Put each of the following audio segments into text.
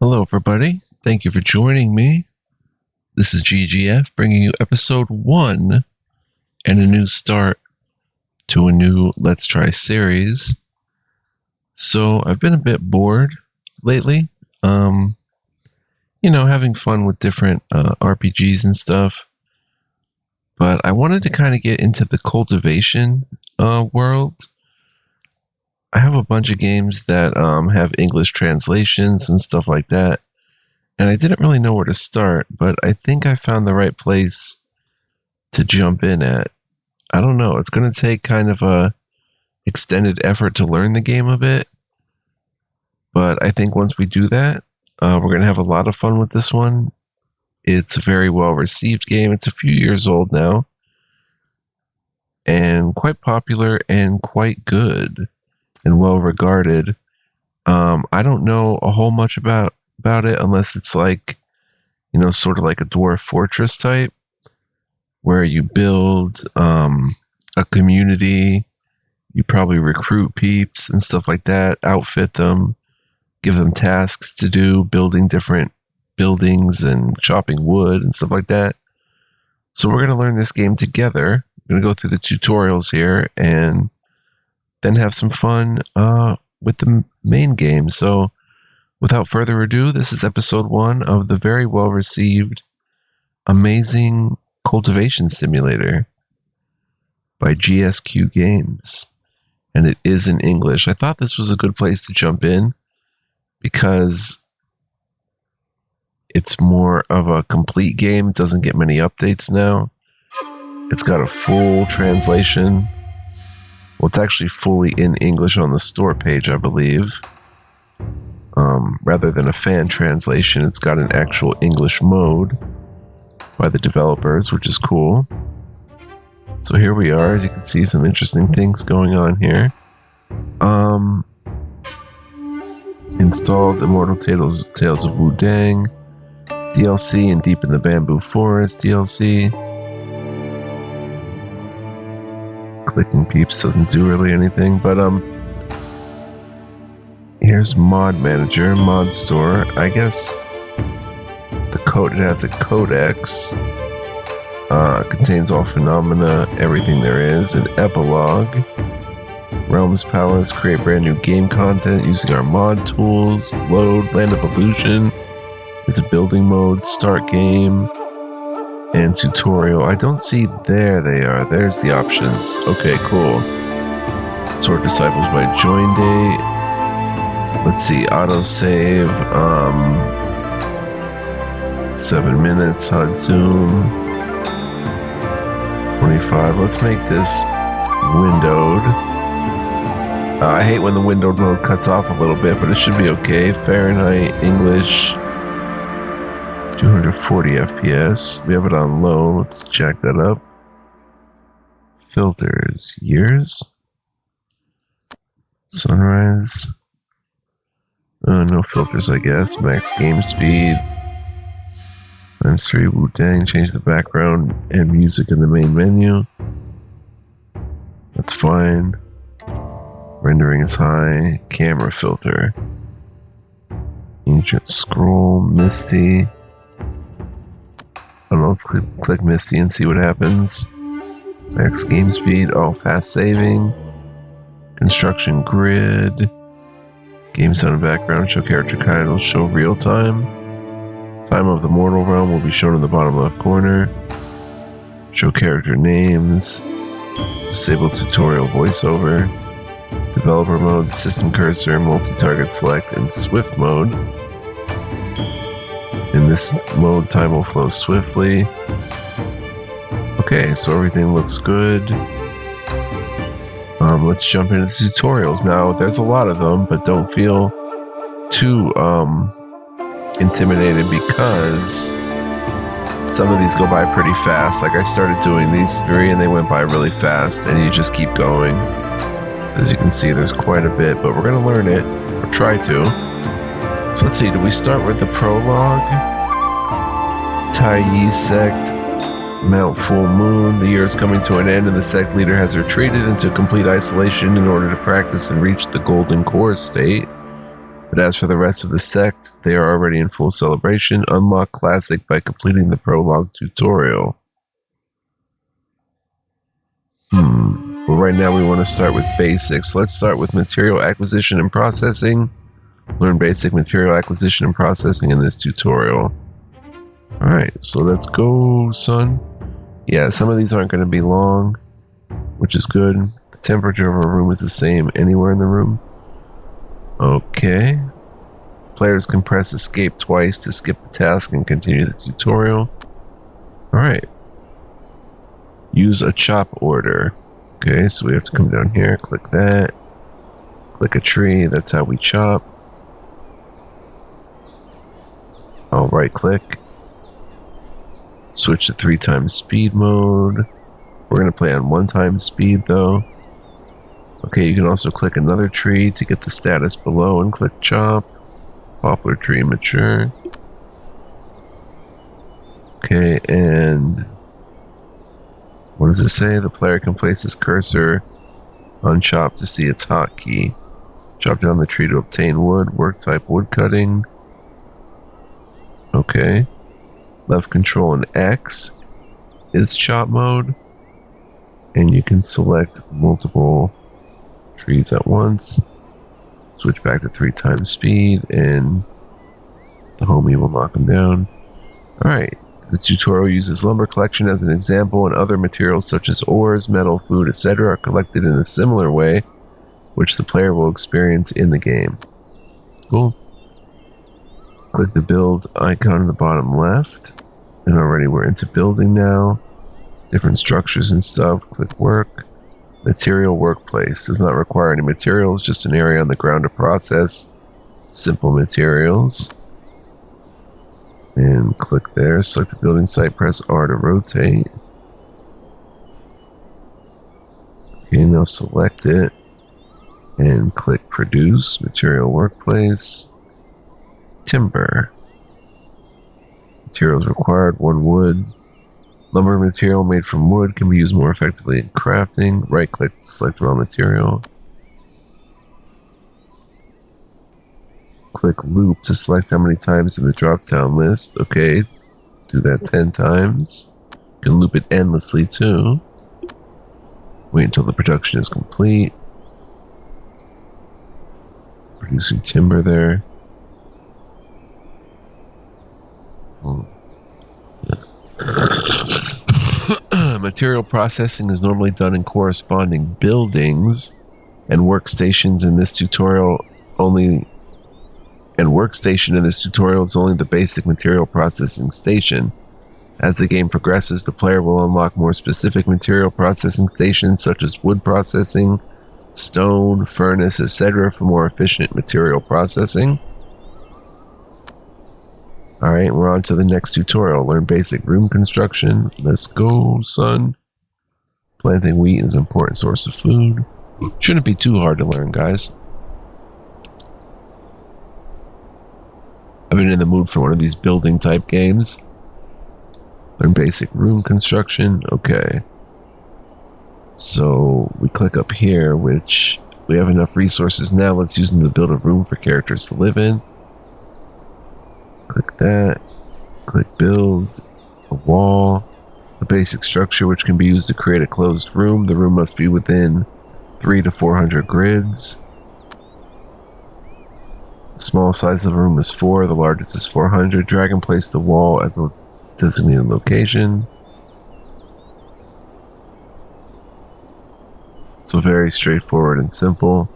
Hello, everybody. Thank you for joining me. This is GGF bringing you episode 1 and a new start to a new Let's Try series. So I've been a bit bored lately. Having fun with different RPGs and stuff. But I wanted to kind of get into the Cultivation world. I have a bunch of games that have English translations and stuff like that. And I didn't really know where to start, but I think I found the right place to jump in at. I don't know. It's going to take kind of a extended effort to learn the game a bit. But I think once we do that, we're going to have a lot of fun with this one. It's a very well-received game. It's a few years old now. And quite popular and quite good and well-regarded. I don't know a whole much about it unless it's like, sort of like a Dwarf Fortress type, where you build a community, you probably recruit peeps and stuff like that, outfit them, give them tasks to do, building different buildings and chopping wood and stuff like that. So we're going to learn this game together. We're going to go through the tutorials here and then have some fun with the main game. So without further ado, this is episode 1 of the very well-received, amazing Cultivation Simulator by GSQ Games. And it is in English. I thought this was a good place to jump in because it's more of a complete game. It doesn't get many updates now. It's got a full translation. Well, it's actually fully in English on the store page, I believe. Rather than a fan translation, it's got an actual English mode by the developers, which is cool. So here we are. As you can see, some interesting things going on here. Installed Immortal Tales of Wu-Dang DLC and Deep in the Bamboo Forest DLC. Clicking peeps doesn't do really anything, but here's Mod Manager, Mod Store. I guess the code, it has a codex. Contains all phenomena, everything there is, an epilogue. Realms Palace, create brand new game content using our mod tools. Load, Land of Illusion. It's a building mode, start game, and tutorial. I don't see, there they are. There's the options. Okay, cool. Sort Disciples by Join Date. Let's see, autosave, 7 minutes, HUD zoom, 25. Let's make this windowed. I hate when the windowed mode cuts off a little bit, but it should be okay. Fahrenheit, English, 240 FPS. We have it on low. Let's jack that up. Filters, years, sunrise. No filters, I guess. Max game speed. Times 3 Wu-Tang. Change the background and music in the main menu. That's fine. Rendering is high. Camera filter. Ancient scroll. Misty. I don't know. Let's click Misty and see what happens. Max game speed. Oh, fast saving. Construction grid. Game sound background, show character titles, show real time. Time of the mortal realm will be shown in the bottom left corner. Show character names. Disable tutorial voiceover. Developer mode, system cursor, multi-target select, and swift mode. In this mode, time will flow swiftly. Okay, so everything looks good. Let's jump into the tutorials. Now, there's a lot of them, but don't feel too intimidated because some of these go by pretty fast. Like I started doing these 3 and they went by really fast, and you just keep going. As you can see, there's quite a bit, but we're going to learn it, or try to. So let's see, do we start with the prologue? Tai Yi Sect, Mount Full Moon. The year is coming to an end and the sect leader has retreated into complete isolation in order to practice and reach the golden core state. But as for the rest of the sect, they are already in full celebration. Unlock Classic by completing the prologue tutorial. Well, right now we want to start with basics. Let's start with material acquisition and processing. Learn basic material acquisition and processing in this tutorial. Alright, so let's go, son. Yeah, some of these aren't going to be long, which is good. The temperature of a room is the same anywhere in the room. Okay. Players can press escape twice to skip the task and continue the tutorial. Alright. Use a chop order. Okay, so we have to come down here, click that. Click a tree, that's how we chop. I'll right click. Switch to 3x speed mode. We're going to play on 1x speed though. Okay, you can also click another tree to get the status below and click chop. Poplar tree mature. Okay, and what does it say? The player can place his cursor on chop to see its hotkey. Chop down the tree to obtain wood. Work type wood cutting. Okay. Left control and X is chop mode. And you can select multiple trees at once. Switch back to 3x speed and the homie will knock them down. Alright. The tutorial uses lumber collection as an example, and other materials such as ores, metal, food, etc. are collected in a similar way, which the player will experience in the game. Cool. Click the build icon in the bottom left, and already we're into building now. Different structures and stuff. Click work. Material workplace. Does not require any materials, just an area on the ground to process simple materials. And click there, select the building site, press R to rotate. Okay, now select it and click produce, material workplace, timber. Materials required, 1 wood. Lumber material made from wood can be used more effectively in crafting. Right click to select raw material. Click loop to select how many times in the drop down list. Okay, do that 10 times. You can loop it endlessly too. Wait until the production is complete. Producing timber there. Material processing is normally done in corresponding buildings and workstations in this tutorial only. And workstation in this tutorial is only the basic material processing station. As the game progresses, the player will unlock more specific material processing stations such as wood processing, stone, furnace, etc. for more efficient material processing. Alright, we're on to the next tutorial. Learn basic room construction. Let's go, son. Planting wheat is an important source of food. Shouldn't be too hard to learn, guys. I've been in the mood for one of these building type games. Learn basic room construction. Okay. So we click up here, which we have enough resources now. Let's use them to build a room for characters to live in. Click that. Click build. A wall. A basic structure which can be used to create a closed room. The room must be within 300 to 400 grids. The small size of the room is 4, the largest is 400. Drag and place the wall at the designated location. So very straightforward and simple.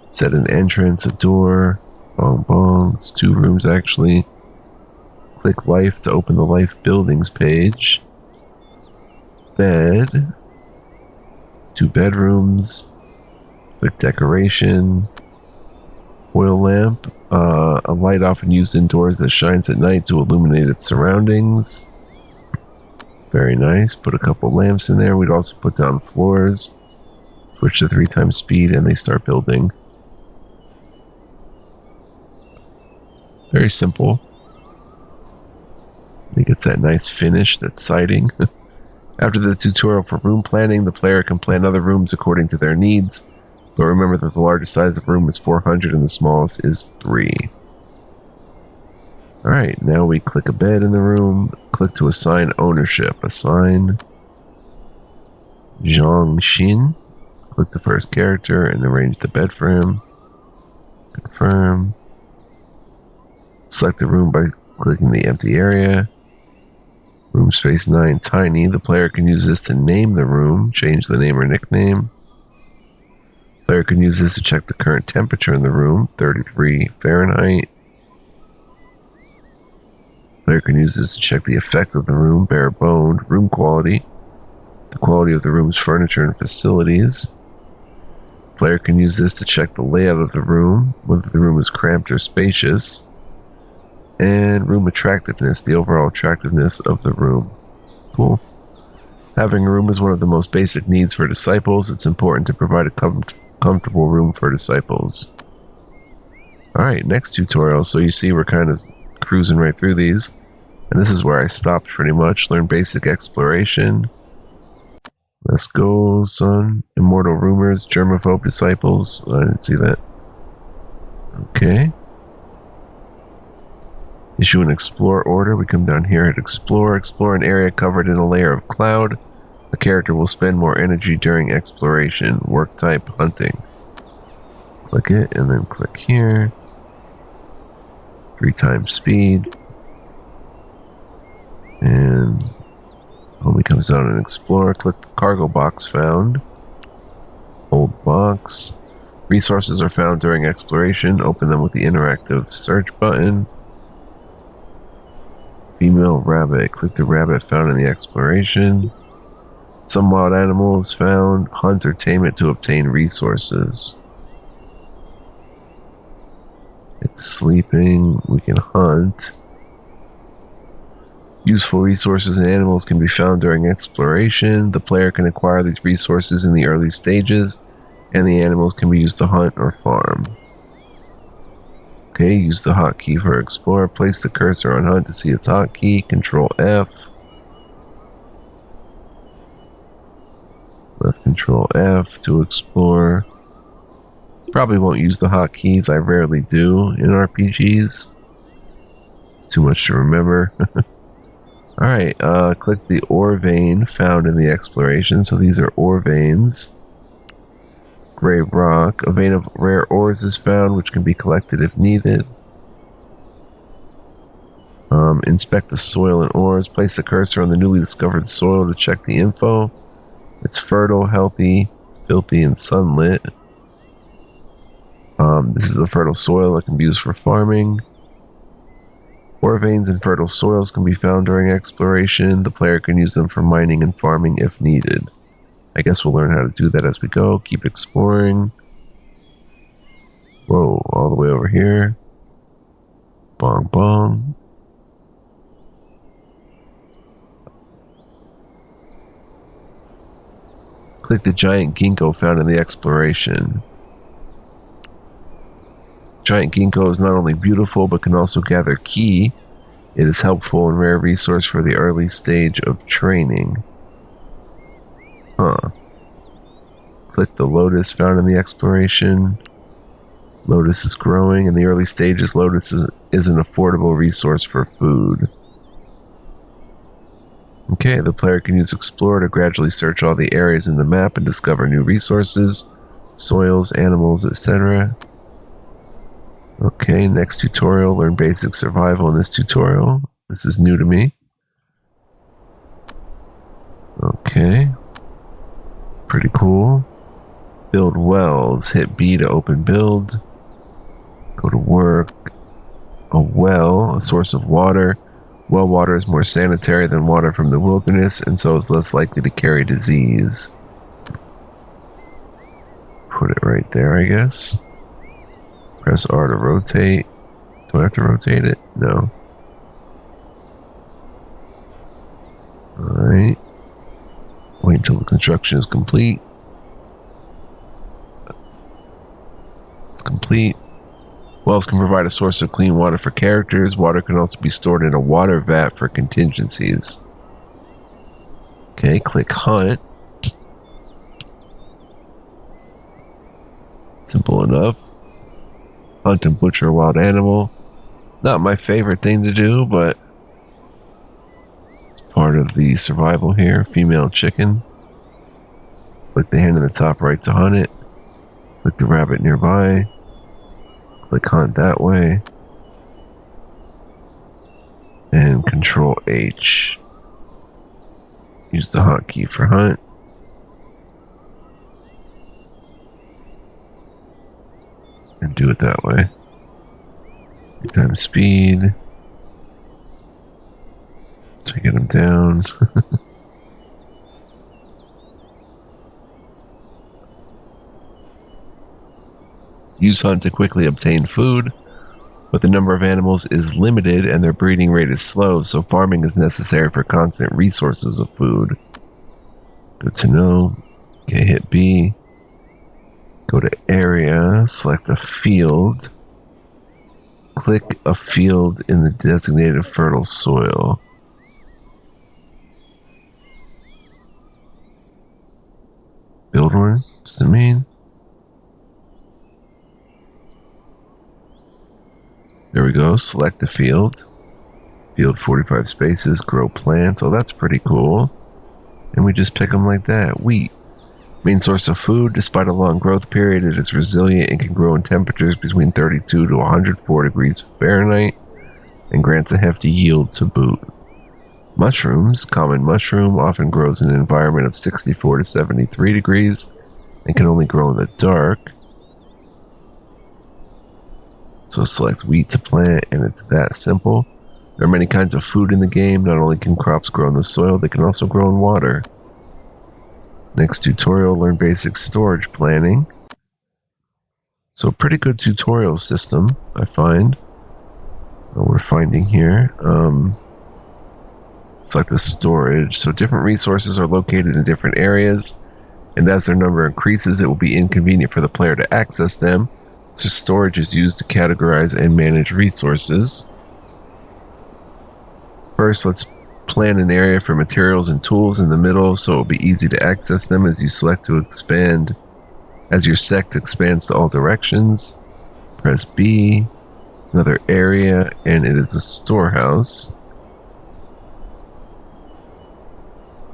Set an entrance, a door. Bong bong. It's 2 rooms actually. Click life to open the life buildings page. Bed. 2 bedrooms. Click decoration. Oil lamp, a light often used indoors that shines at night to illuminate its surroundings. Very nice. Put a couple lamps in there. We'd also put down floors. Switch to 3x speed and they start building. Very simple. It gets that nice finish, that siding. After the tutorial for room planning, the player can plan other rooms according to their needs. But remember that the largest size of the room is 400 and the smallest is 3. Alright, now we click a bed in the room. Click to assign ownership. Assign Zhang Xin. Click the first character and arrange the bed for him. Confirm. Select the room by clicking the empty area. Room space 9 tiny. The player can use this to name the room, change the name or nickname. Player can use this to check the current temperature in the room, 33 Fahrenheit. Player can use this to check the effect of the room, bare boned, room quality, the quality of the room's furniture and facilities. Player can use this to check the layout of the room, whether the room is cramped or spacious, and room attractiveness, the overall attractiveness of the room. Cool. Having a room is one of the most basic needs for disciples. It's important to provide a comfortable room for disciples. Alright, next tutorial. So you see we're kind of cruising right through these. And this is where I stopped pretty much. Learn basic exploration. Let's go, sunnn. Immortal rumors, germaphobe disciples. I didn't see that. Okay. Issue an explore order. We come down here at explore. Explore an area covered in a layer of cloud. A character will spend more energy during exploration. Work type, hunting. Click it and then click here. 3 times speed. And when we comes down and explore, click the cargo box found. Old box. Resources are found during exploration. Open them with the interactive search button. Female rabbit. Click the rabbit found in the exploration. Some wild animals found. Hunt or tame it to obtain resources. It's sleeping. We can hunt. Useful resources and animals can be found during exploration. The player can acquire these resources in the early stages, and the animals can be used to hunt or farm. Okay, use the hotkey for explore. Place the cursor on hunt to see its hotkey. Control F. Left Control F to explore. Probably won't use the hotkeys. I rarely do in RPGs. It's too much to remember. Alright, click the ore vein found in the exploration. So these are ore veins. Gray rock. A vein of rare ores is found, which can be collected if needed. Inspect the soil and ores. Place the cursor on the newly discovered soil to check the info. It's fertile, healthy, filthy, and sunlit. This is a fertile soil that can be used for farming. Ore veins and fertile soils can be found during exploration. The player can use them for mining and farming if needed. I guess we'll learn how to do that as we go. Keep exploring. Whoa, all the way over here. Bong bong. Click the giant ginkgo found in the exploration. Giant ginkgo is not only beautiful, but can also gather ki. It is helpful and rare resource for the early stage of training. Huh. Click the lotus found in the exploration. Lotus is growing. In the early stages, lotus is an affordable resource for food. Okay, the player can use explore to gradually search all the areas in the map and discover new resources, soils, animals, etc. Okay, next tutorial, learn basic survival in this tutorial. This is new to me. Okay. Pretty cool. Build wells. Hit B to open build. Go to work. A well, a source of water. Well water is more sanitary than water from the wilderness, and so is less likely to carry disease. Put it right there, I guess. Press R to rotate. Do I have to rotate it? No. Alright. Wait until the construction is complete. It's complete. Wells can provide a source of clean water for characters. Water can also be stored in a water vat for contingencies. Okay, click hunt. Simple enough. Hunt and butcher a wild animal. Not my favorite thing to do, but it's part of the survival here. Female chicken. Click the hand in the top right to hunt it. Click the rabbit nearby. Click hunt that way. And Control H. Use the hotkey for hunt. And do it that way. 3 times speed. To get him down. Use hunt to quickly obtain food, but the number of animals is limited and their breeding rate is slow, so farming is necessary for constant resources of food. Good to know. Okay, hit B. Go to area, select a field. Click a field in the designated fertile soil. Build one? Does it mean? There we go. Select the field. Field 45 spaces. Grow plants. Oh, that's pretty cool. And we just pick them like that. Wheat. Main source of food. Despite a long growth period, it is resilient and can grow in temperatures between 32 to 104 degrees Fahrenheit and grants a hefty yield to boot. Mushrooms. Common mushroom often grows in an environment of 64 to 73 degrees and can only grow in the dark. So select wheat to plant, and it's that simple. There are many kinds of food in the game. Not only can crops grow in the soil, they can also grow in water. Next tutorial, learn basic storage planning. So pretty good tutorial system, I find. We're finding here. Select the storage. So different resources are located in different areas, and as their number increases, it will be inconvenient for the player to access them. So storage is used to categorize and manage resources. First, let's plan an area for materials and tools in the middle so it will be easy to access them as you select to expand. As your sect expands to all directions, press B, another area, and it is a storehouse.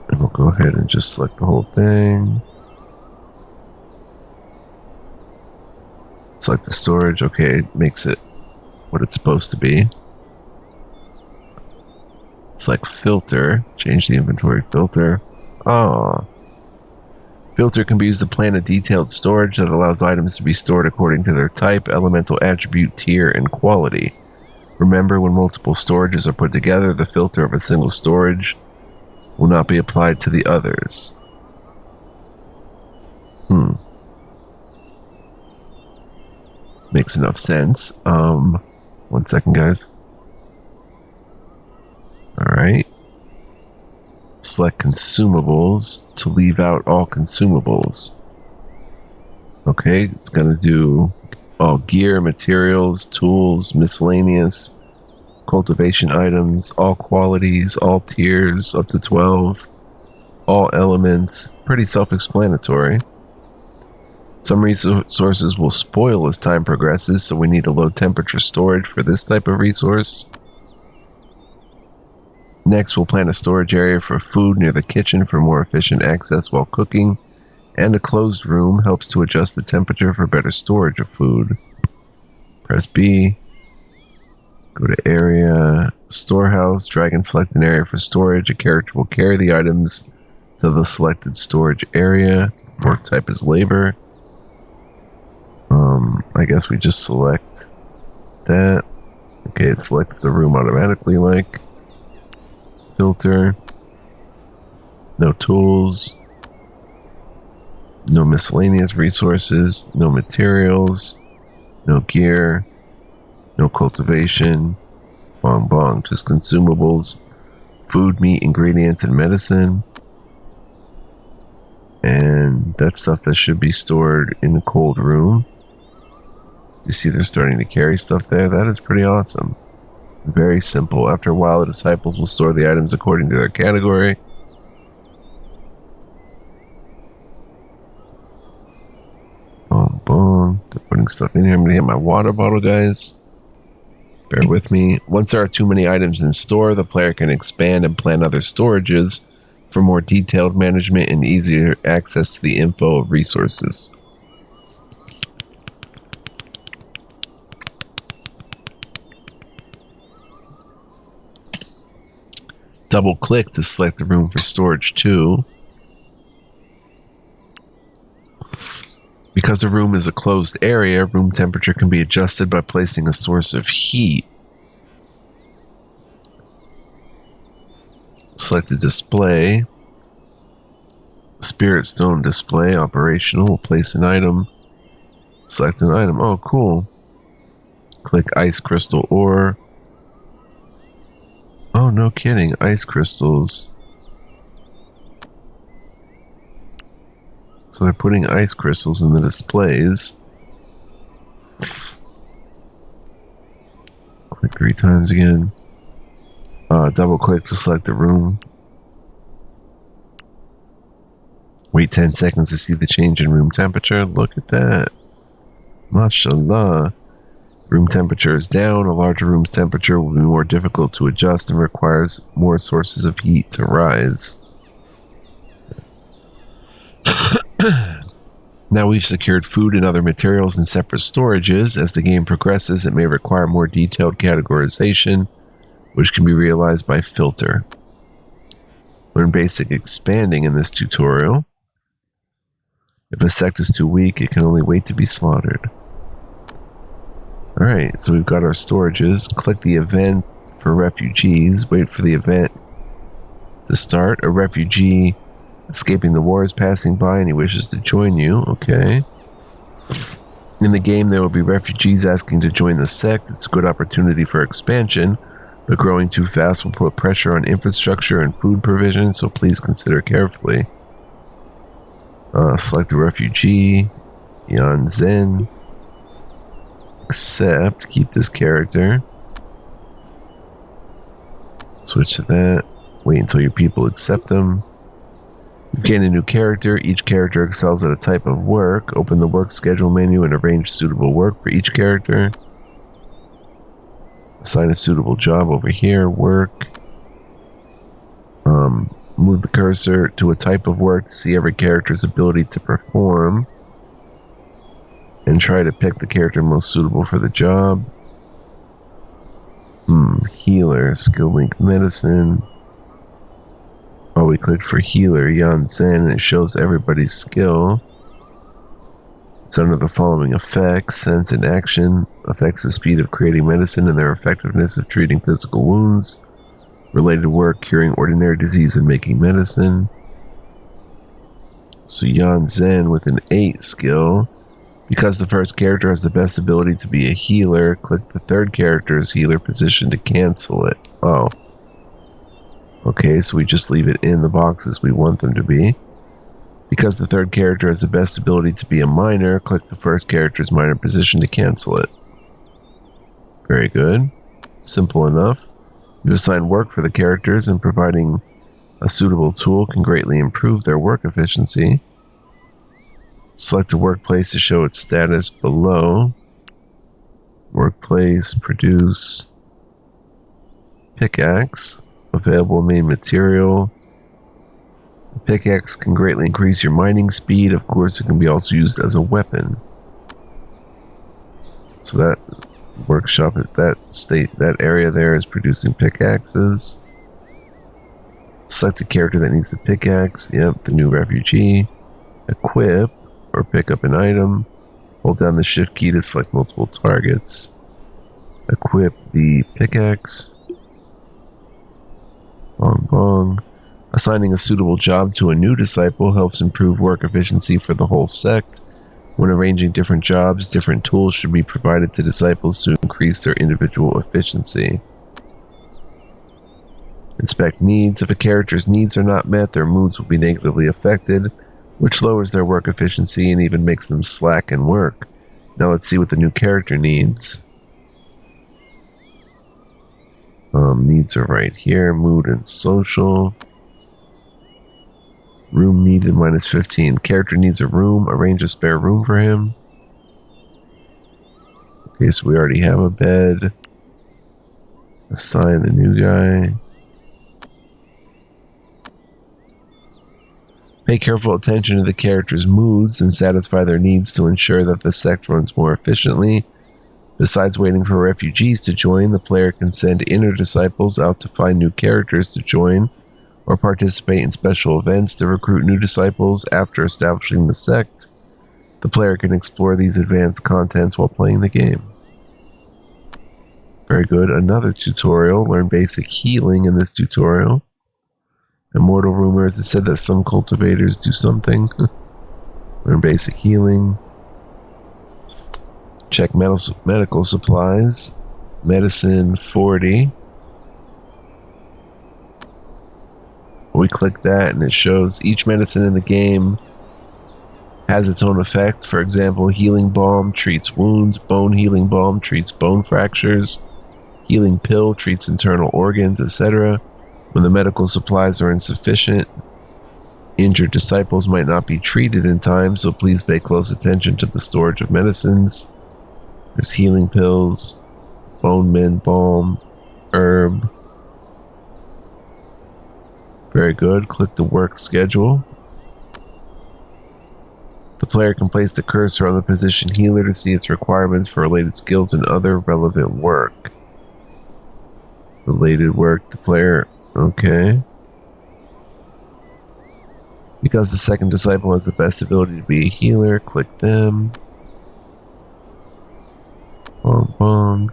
And we'll go ahead and just select the whole thing. Select the storage. Okay, it makes it what it's supposed to be. Select filter. Change the inventory filter. Filter can be used to plan a detailed storage that allows items to be stored according to their type, elemental attribute, tier, and quality. Remember, when multiple storages are put together, the filter of a single storage will not be applied to the others. Makes enough sense. 1 second, guys. Alright. Select consumables to leave out all consumables. Okay, it's going to do all gear, materials, tools, miscellaneous, cultivation items, all qualities, all tiers, up to 12, all elements. Pretty self-explanatory. Some resources will spoil as time progresses, so we need a low temperature storage for this type of resource. Next, we'll plan a storage area for food near the kitchen for more efficient access while cooking, and a closed room helps to adjust the temperature for better storage of food. Press B, go to area, storehouse, drag and select an area for storage. A character will carry the items to the selected storage area. Work type is labor. I guess we just select that. Okay, it selects the room automatically, like. Filter. No tools. No miscellaneous resources. No materials. No gear. No cultivation. Bong bong. Just consumables. Food, meat, ingredients, and medicine. And that's stuff that should be stored in a cold room. You see they're starting to carry stuff there. That is pretty awesome. Very simple. After a while, the disciples will store the items according to their category. Boom, boom. putting stuff in here. I'm going to hit my water bottle, guys. Bear with me. Once there are too many items in store, the player can expand and plan other storages for more detailed management and easier access to the info of resources. Double click to select the room for storage too. Because the room is a closed area, room temperature can be adjusted by placing a source of heat. Select the display. Spirit stone display, operational. Place an item. Select an item. Oh, cool. Click ice crystal ore. Oh, no kidding. Ice crystals. So they're putting ice crystals in the displays. Click 3 times again. Double click to select the room. Wait 10 seconds to see the change in room temperature. Look at that. Mashallah. Room temperature is down. A larger room's temperature will be more difficult to adjust and requires more sources of heat to rise. Now we've secured food and other materials in separate storages. As the game progresses, it may require more detailed categorization, which can be realized by filter. Learn basic expanding in this tutorial. If a sect is too weak, it can only wait to be slaughtered. Alright, so we've got our storages. Click the event for refugees. Wait for the event to start. A refugee escaping the war is passing by and he wishes to join you. Okay. In the game, there will be refugees asking to join the sect. It's a good opportunity for expansion, but growing too fast will put pressure on infrastructure and food provision, so please consider carefully. Select the refugee. Yan Zen. Accept. Keep this character. Switch to that. Wait until your people accept them. You've gained a new character. Each character excels at a type of work. Open the work schedule menu and arrange suitable work for each character. Assign a suitable job over here. Work. Move the cursor to a type of work to see every character's ability to perform. And try to pick the character most suitable for the job. Healer. Skill link medicine. Oh, we clicked for healer, Yan Zen, and it shows everybody's skill. It's under the following effects. Sense and action affects the speed of creating medicine and their effectiveness of treating physical wounds. Related work, curing ordinary disease and making medicine. So Yan Zen with an 8 skill. Because the first character has the best ability to be a healer, click the third character's healer position to cancel it. Oh. Okay, so we just leave it in the boxes we want them to be. Because the third character has the best ability to be a miner, click the first character's miner position to cancel it. Very good. Simple enough. You assign work for the characters, and providing a suitable tool can greatly improve their work efficiency. Select the workplace to show its status below. Workplace, produce, pickaxe. Available main material. The pickaxe can greatly increase your mining speed. Of course, it can be also used as a weapon. So that workshop at that area there is producing pickaxes. Select a character that needs the pickaxe. Yep, the new refugee. Equip or pick up an item. Hold down the shift key to select multiple targets. Equip the pickaxe. Bong bong. Assigning a suitable job to a new disciple helps improve work efficiency for the whole sect. When arranging different jobs, different tools should be provided to disciples to increase their individual efficiency. Inspect needs. If a character's needs are not met, their moods will be negatively affected, which lowers their work efficiency and even makes them slack in work. Now let's see what the new character needs. Needs are right here. Mood and social. Room needed -15. Character needs a room. Arrange a spare room for him. Okay, so we already have a bed. Assign the new guy. Pay careful attention to the characters' moods and satisfy their needs to ensure that the sect runs more efficiently. Besides waiting for refugees to join, the player can send inner disciples out to find new characters to join or participate in special events to recruit new disciples after establishing the sect. The player can explore these advanced contents while playing the game. Very good. Another tutorial. Learn basic healing in this tutorial. Immortal rumors. It said that some cultivators do something. Learn basic healing. Check medical supplies. Medicine 40. We click that and it shows each medicine in the game has its own effect. For example, healing balm treats wounds, bone healing balm treats bone fractures, healing pill treats internal organs, etc. When the medical supplies are insufficient, injured disciples might not be treated in time, so please pay close attention to the storage of medicines. There's healing pills, bone mend balm, herb. Very good. Click the work schedule. The player can place the cursor on the position healer to see its requirements for related skills and other relevant work. Related work, the player, okay. Because the second disciple has the best ability to be a healer, click them. Bong bong.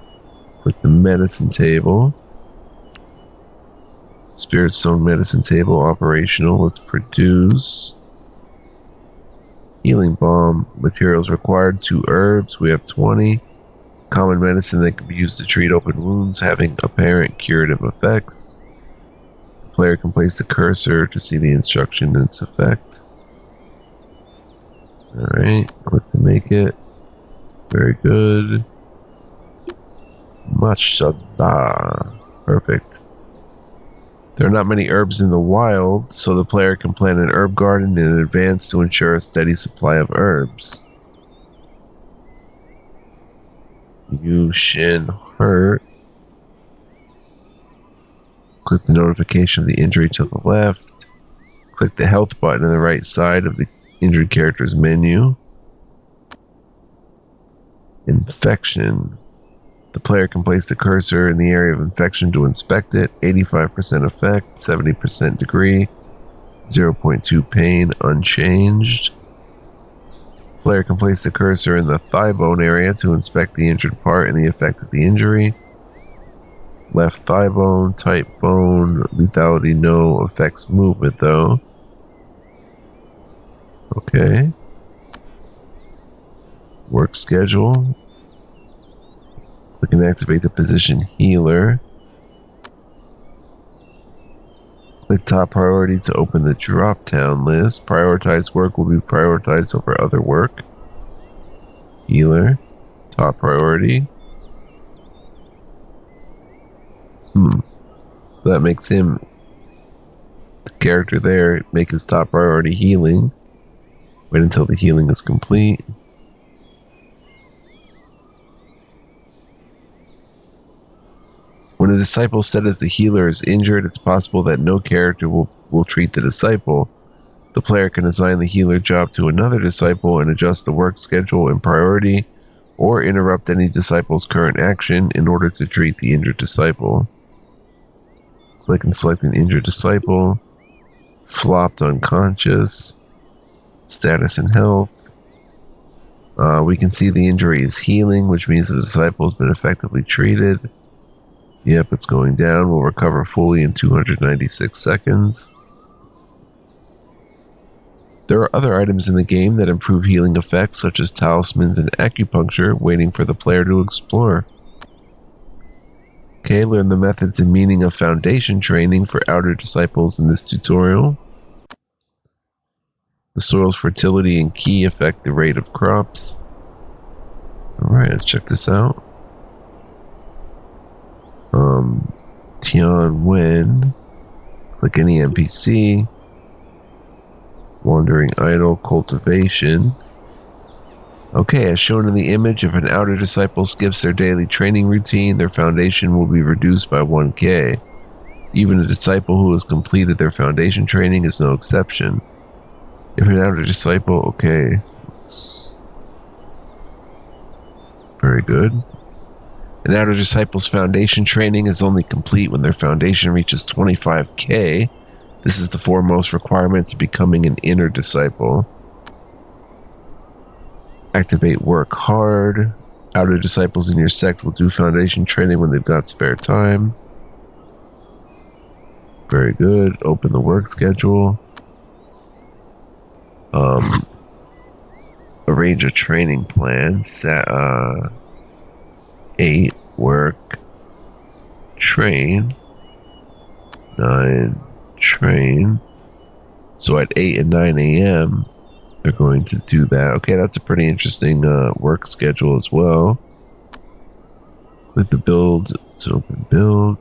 Click the medicine table. Spirit Stone medicine table operational. Let's produce. Healing balm. Materials required 2 herbs. We have 20. Common medicine that can be used to treat open wounds having apparent curative effects. The player can place the cursor to see the instruction and its effect. Alright, click to make it. Very good. Mashallah. Perfect. There are not many herbs in the wild, so the player can plant an herb garden in advance to ensure a steady supply of herbs. You shin hurt. Click the notification of the injury to the left. Click the health button on the right side of the injured character's menu. Infection. The player can place the cursor in the area of infection to inspect it. 85% effect, 70% degree, 0.2 pain, unchanged. Player can place the cursor in the thigh bone area to inspect the injured part and the effect of the injury. Left thigh bone, tight bone, lethality no, affects movement though. Okay. Work schedule. We can activate the position healer. Click top priority to open the drop down list. Prioritized work will be prioritized over other work. Healer. Top priority. So that makes him, the character there, make his top priority healing. Wait until the healing is complete. When a disciple set as the healer is injured, it's possible that no character will treat the disciple. The player can assign the healer job to another disciple and adjust the work schedule and priority, or interrupt any disciple's current action in order to treat the injured disciple. Click and select an injured disciple. Flopped unconscious. Status and health. We can see the injury is healing, which means the disciple has been effectively treated. Yep, it's going down. We'll recover fully in 296 seconds. There are other items in the game that improve healing effects, such as talismans and acupuncture, waiting for the player to explore. Okay, learn the methods and meaning of foundation training for outer disciples in this tutorial. The soil's fertility and ki affect the rate of crops. Alright, let's check this out. Tian Wen. Click any NPC. Wandering Idol, Cultivation. Okay, as shown in the image, if an outer disciple skips their daily training routine, their foundation will be reduced by 1k. Even a disciple who has completed their foundation training is no exception. If an outer disciple, okay, very good. An outer disciple's foundation training is only complete when their foundation reaches 25k. This is the foremost requirement to becoming an inner disciple. Activate work hard. Outer disciples in your sect will do foundation training when they've got spare time. Very good. Open the work schedule. Arrange a training plan. 8 work. Train. 9 train. So at 8 and 9 a.m. they're going to do that. Okay, that's a pretty interesting work schedule as well. With the build to open build.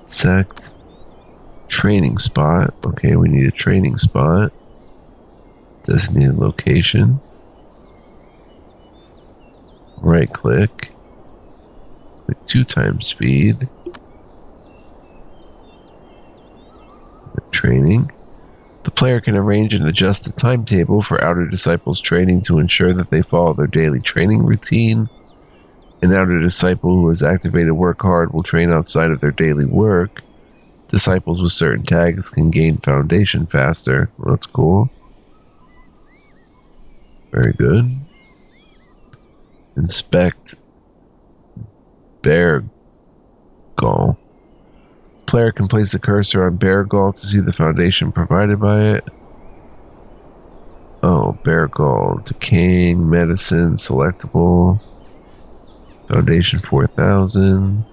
Sect. Training spot. Okay, we need a training spot. Designated location. Right click. Click 2 times speed. Training. The player can arrange and adjust the timetable for outer disciples training to ensure that they follow their daily training routine. An outer disciple who has activated work hard will train outside of their daily work. Disciples with certain tags can gain foundation faster. Well, that's cool. Very good. Inspect Bear Gall. Player can place the cursor on Bear Gall to see the foundation provided by it. Oh, Bear Gall. Decaying, medicine, selectable. Foundation 4000.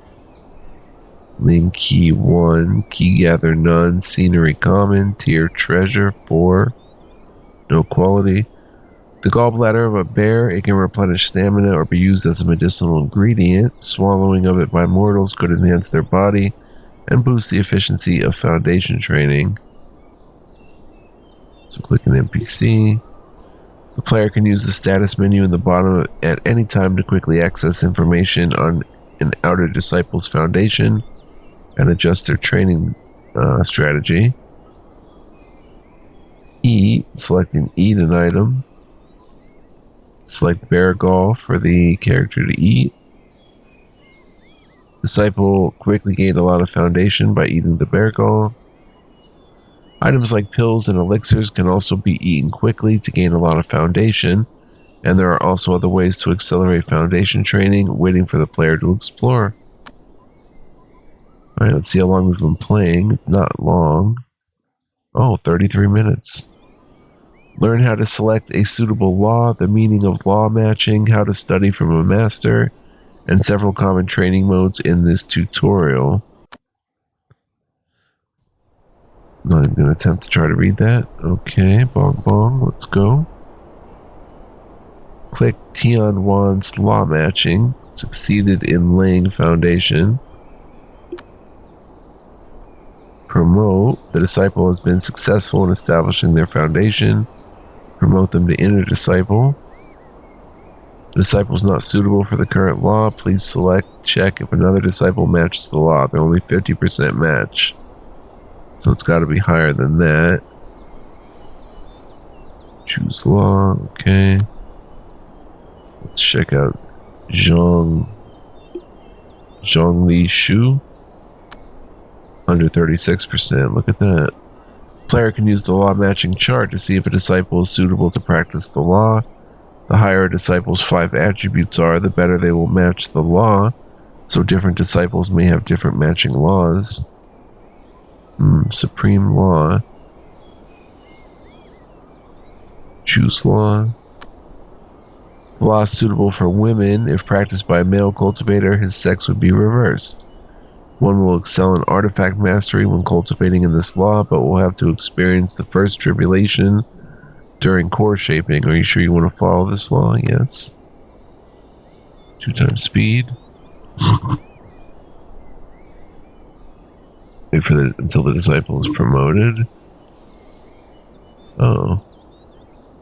Link key 1. Key gather none. Scenery common. Tier treasure 4. No quality. The gallbladder of a bear, it can replenish stamina or be used as a medicinal ingredient. Swallowing of it by mortals could enhance their body and boost the efficiency of foundation training. So click an NPC. The player can use the status menu in the bottom at any time to quickly access information on an outer disciple's foundation and adjust their training strategy. Eat, selecting eat an item. Select Bear Gall for the character to eat. Disciple quickly gained a lot of foundation by eating the Bear Gall. Items like pills and elixirs can also be eaten quickly to gain a lot of foundation, and there are also other ways to accelerate foundation training, waiting for the player to explore. Alright, let's see how long we've been playing. Not long. Oh, 33 minutes. Learn how to select a suitable law, the meaning of law matching, how to study from a master, and several common training modes in this tutorial. Not even going to attempt to try to read that. Okay, bong bong, let's go. Click Tian Wan's law matching. Succeeded in laying foundation. Promote. The disciple has been successful in establishing their foundation. Promote them to inner disciple. The disciple is not suitable for the current law. Please select check if another disciple matches the law. They're only 50% match. So it's got to be higher than that. Choose law. Okay. Let's check out Zhang Li Shu. Under 36%. Look at that. Player can use the law matching chart to see if a disciple is suitable to practice the law. The higher a disciple's 5 attributes are, the better they will match the law. So different disciples may have different matching laws. Supreme law. Choose law. The law is suitable for women. If practiced by a male cultivator, his sex would be reversed. One will excel in artifact mastery when cultivating in this law, but will have to experience the first tribulation during core shaping. Are you sure you want to follow this law? Yes. 2 times speed. Wait for until the disciple is promoted. Oh.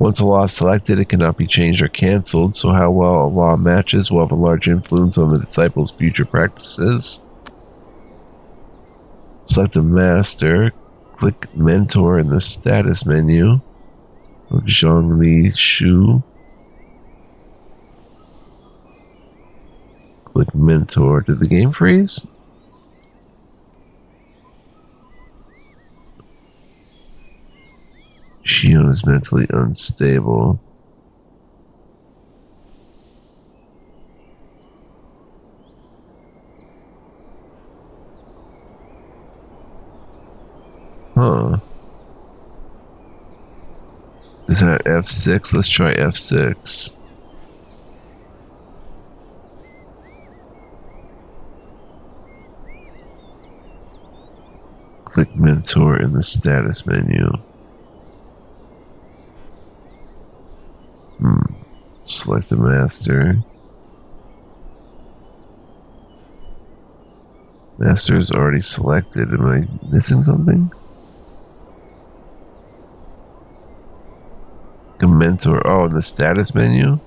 Once a law is selected, it cannot be changed or canceled, so how well a law matches will have a large influence on the disciple's future practices. Select a master, click mentor in the status menu of Zhongli Shu. Click mentor. Did the game freeze? Shion is mentally unstable. Huh. Is that F6? Let's try F6. Click mentor in the status menu. Select the master. Master is already selected. Am I missing something? A mentor. Oh, in the status menu?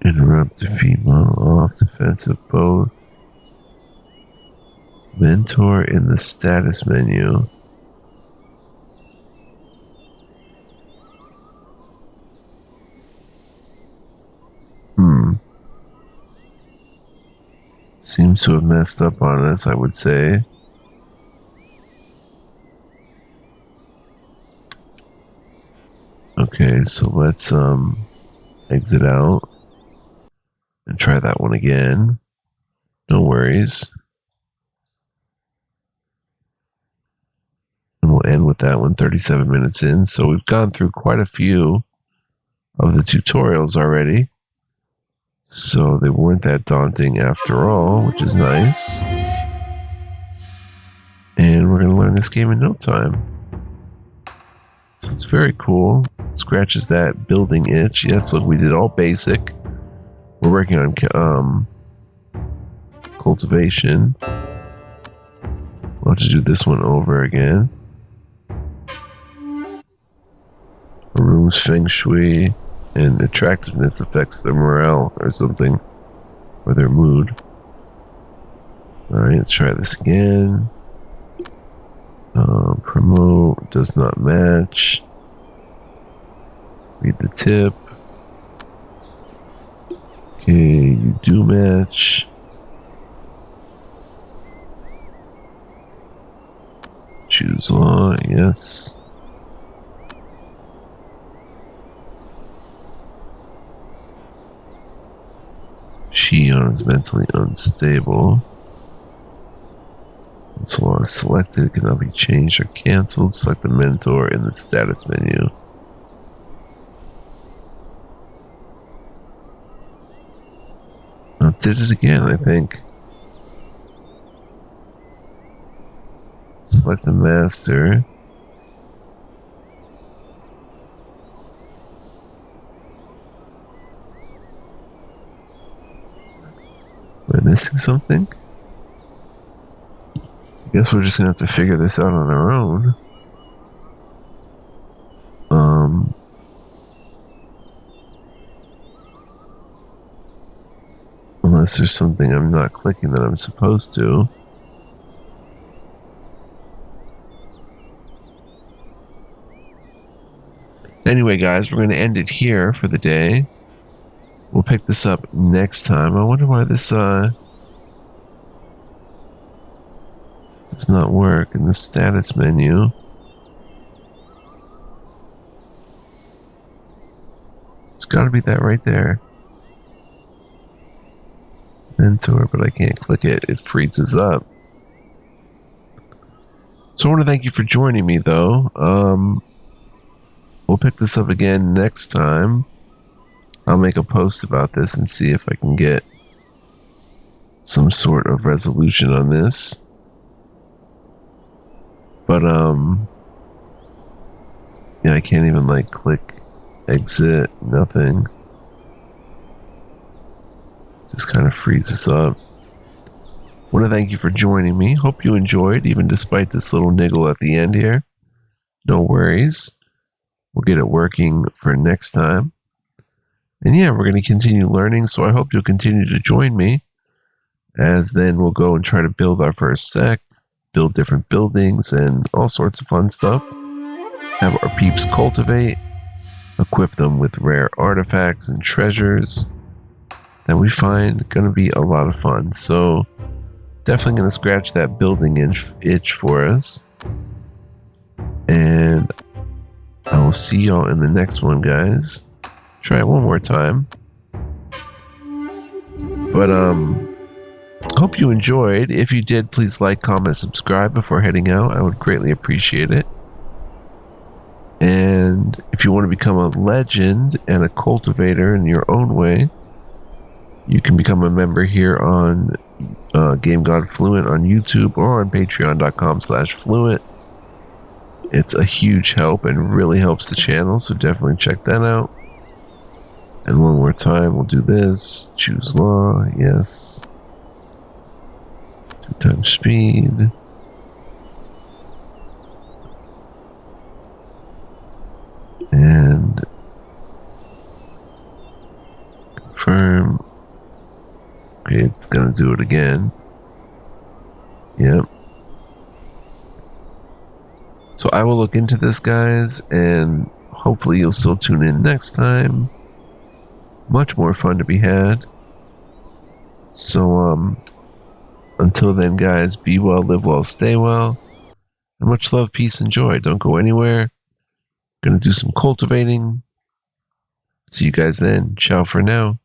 Interrupt, defeat, model off, defensive, both. Mentor in the status menu. Seems to have messed up on us, I would say. Okay, so let's exit out and try that one again. No worries. And we'll end with that one 37 minutes in. So we've gone through quite a few of the tutorials already. So they weren't that daunting after all, which is nice. And we're going to learn this game in no time. So it's very cool. Scratches that building itch. Yes, look, we did all basic. We're working on cultivation. We'll have to do this one over again. A room's feng shui and attractiveness affects their morale or something, or their mood. Alright, let's try this again. Promote does not match. Read the tip. Okay, you do match. Choose law, yes. Shion is mentally unstable. Once a law is selected, it cannot be changed or canceled. Select the mentor in the status menu. I did it again, I think. Select the master. Am I missing something? I guess we're just gonna have to figure this out on our own. Unless there's something I'm not clicking that I'm supposed to. Anyway, guys, we're going to end it here for the day. We'll pick this up next time. I wonder why this does not work in the status menu. It's got to be that right there. Mentor, but I can't click it. It freezes up. So I want to thank you for joining me, though. We'll pick this up again next time. I'll make a post about this and see if I can get some sort of resolution on this. But, yeah, I can't even, like, click exit, nothing. Just kind of freezes up. I want to thank you for joining me. Hope you enjoyed, even despite this little niggle at the end here. No worries. We'll get it working for next time. And yeah, we're going to continue learning, so I hope you'll continue to join me, as then we'll go and try to build our first sect, build different buildings, and all sorts of fun stuff. Have our peeps cultivate, equip them with rare artifacts and treasures that we find going to be a lot of fun. So definitely going to scratch that building itch for us. And I will see y'all in the next one, guys. Try it one more time. But hope you enjoyed. If you did, please like, comment, subscribe before heading out. I would greatly appreciate it. And if you want to become a legend and a cultivator in your own way, you can become a member here on Game God Fluent on YouTube or on patreon.com/fluent. It's a huge help and really helps the channel, so definitely check that out. And one more time, we'll do this. Choose law, yes. 2 times speed. And confirm. Okay, it's gonna do it again. Yep. So I will look into this, guys, and hopefully you'll still tune in next time. Much more fun to be had. So until then, guys, be well, live well, stay well, and much love, peace, and joy. Don't go anywhere. Gonna do some cultivating. See you guys then. Ciao for now.